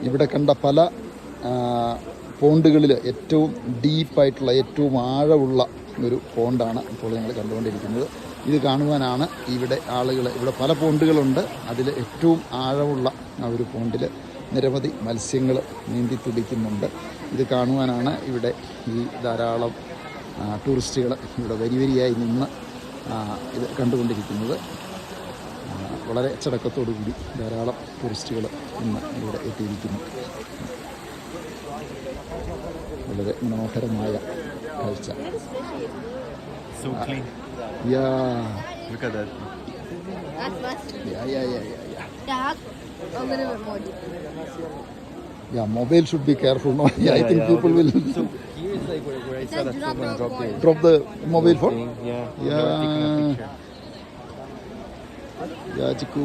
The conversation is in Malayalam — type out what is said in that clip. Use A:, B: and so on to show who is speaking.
A: ഇവിടെ കണ്ട പല പോണ്ടുകളിൽ ഏറ്റവും ഡീപ്പായിട്ടുള്ള ഏറ്റവും ആഴമുള്ള ഒരു പോണ്ടാണ് ഇപ്പോൾ ഞങ്ങൾ കണ്ടുകൊണ്ടിരിക്കുന്നത്. ഇത് കാണുവാനാണ് ഇവിടെ ആളുകൾ, ഇവിടെ പല പോണ്ടുകളുണ്ട്, അതിൽ ഏറ്റവും ആഴമുള്ള ആ ഒരു പോണ്ടിൽ നിരവധി മത്സ്യങ്ങൾ നീന്തി തുടിക്കുന്നുണ്ട്. ഇത് കാണുവാനാണ് ഇവിടെ ഈ ധാരാളം ടൂറിസ്റ്റുകൾ ഇവിടെ വരിയായി നിന്ന് ഇത് കണ്ടുകൊണ്ടിരിക്കുന്നത്. വളരെ അച്ചടക്കത്തോടു കൂടി ധാരാളം ടൂറിസ്റ്റുകൾ ഇന്ന് ഇവിടെ എത്തിയിരിക്കുന്നു. വളരെ മനോഹരമായ കാഴ്ച. Mobile should be careful. No, I think people will.
B: So here is like where I saw that someone
A: drop the mobile phone.
B: Yeah.
A: Chiku.